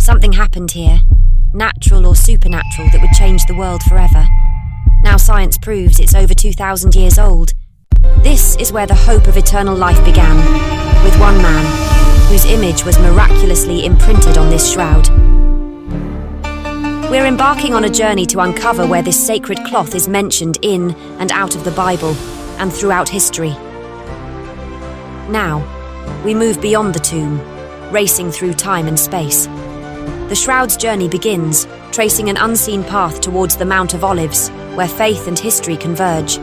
Something happened here, natural or supernatural, that would change the world forever. Now science proves it's over 2,000 years old. This is where the hope of eternal life began, with one man, whose image was miraculously imprinted on this shroud. We're embarking on a journey to uncover where this sacred cloth is mentioned in and out of the Bible and throughout history. Now, we move beyond the tomb, racing through time and space. The shroud's journey begins, tracing an unseen path towards the Mount of Olives, where faith and history converge.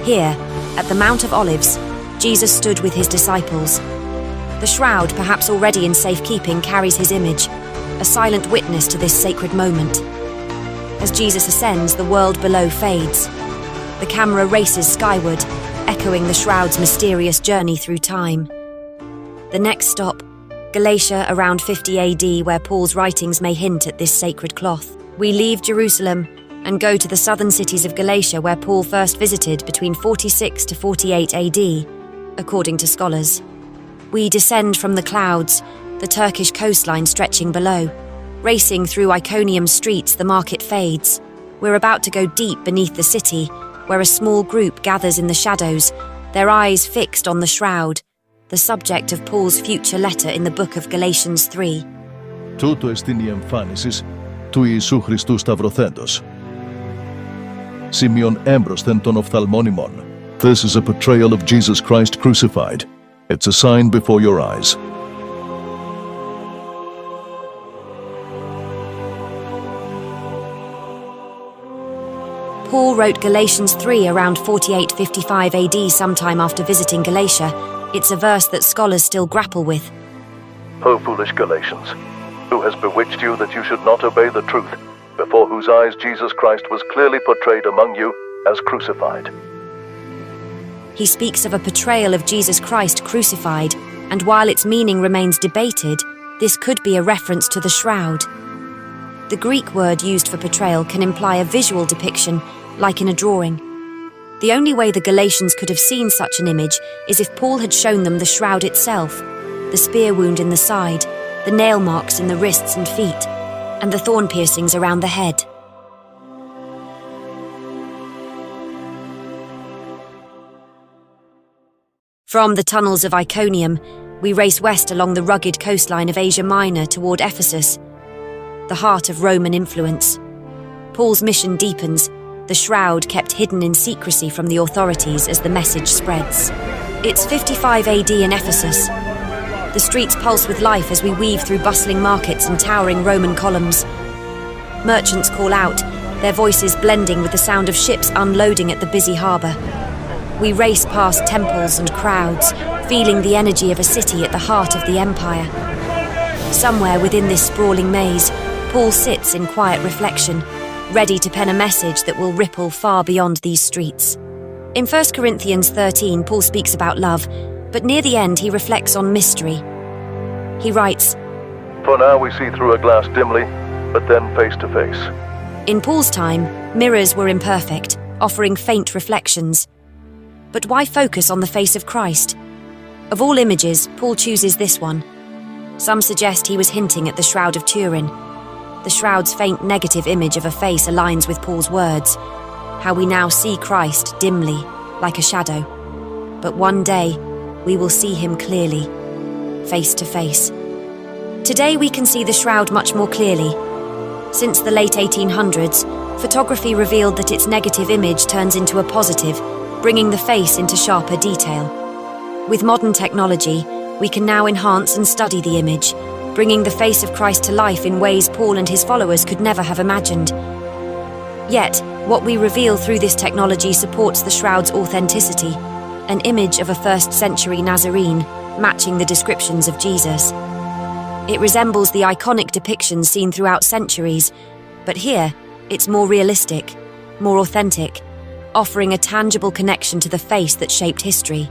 Here, at the Mount of Olives, Jesus stood with his disciples. The shroud, perhaps already in safekeeping, carries his image, a silent witness to this sacred moment. As Jesus ascends, the world below fades. The camera races skyward, echoing the shroud's mysterious journey through time. The next stop, Galatia around 50 AD, where Paul's writings may hint at this sacred cloth. We leave Jerusalem and go to the southern cities of Galatia, where Paul first visited between 46 to 48 AD, according to scholars. We descend from the clouds, the Turkish coastline stretching below. Racing through Iconium's streets, the market fades. We're about to go deep beneath the city, where a small group gathers in the shadows, their eyes fixed on the shroud, the subject of Paul's future letter in the book of Galatians 3. Τούτο εστίν η εμφάνισης του Ιησού Χριστού σταυρωθέντος. Σημείων έμπροσθεν των οφθαλμών ημών. This is a portrayal of Jesus Christ crucified. It's a sign before your eyes. Paul wrote Galatians 3 around 48-55 AD, sometime after visiting Galatia. It's a verse that scholars still grapple with. O foolish Galatians, who has bewitched you that you should not obey the truth, before whose eyes Jesus Christ was clearly portrayed among you as crucified? He speaks of a portrayal of Jesus Christ crucified, and while its meaning remains debated, this could be a reference to the shroud. The Greek word used for portrayal can imply a visual depiction, like in a drawing. The only way the Galatians could have seen such an image is if Paul had shown them the shroud itself, the spear wound in the side, the nail marks in the wrists and feet, and the thorn piercings around the head. From the tunnels of Iconium, we race west along the rugged coastline of Asia Minor toward Ephesus, the heart of Roman influence. Paul's mission deepens, the shroud kept hidden in secrecy from the authorities as the message spreads. It's 55 AD in Ephesus. The streets pulse with life as we weave through bustling markets and towering Roman columns. Merchants call out, their voices blending with the sound of ships unloading at the busy harbour. We race past temples and crowds, feeling the energy of a city at the heart of the empire. Somewhere within this sprawling maze, Paul sits in quiet reflection, ready to pen a message that will ripple far beyond these streets. In 1 Corinthians 13, Paul speaks about love, but near the end he reflects on mystery. He writes, For now we see through a glass dimly, but then face to face. In Paul's time, mirrors were imperfect, offering faint reflections. But why focus on the face of Christ? Of all images, Paul chooses this one. Some suggest he was hinting at the Shroud of Turin. The shroud's faint negative image of a face aligns with Paul's words, how we now see Christ dimly, like a shadow. But one day, we will see him clearly, face to face. Today we can see the shroud much more clearly. Since the late 1800s, photography revealed that its negative image turns into a positive, bringing the face into sharper detail. With modern technology, we can now enhance and study the image, bringing the face of Christ to life in ways Paul and his followers could never have imagined. Yet, what we reveal through this technology supports the shroud's authenticity, an image of a first-century Nazarene, matching the descriptions of Jesus. It resembles the iconic depictions seen throughout centuries, but here, it's more realistic, more authentic, offering a tangible connection to the face that shaped history.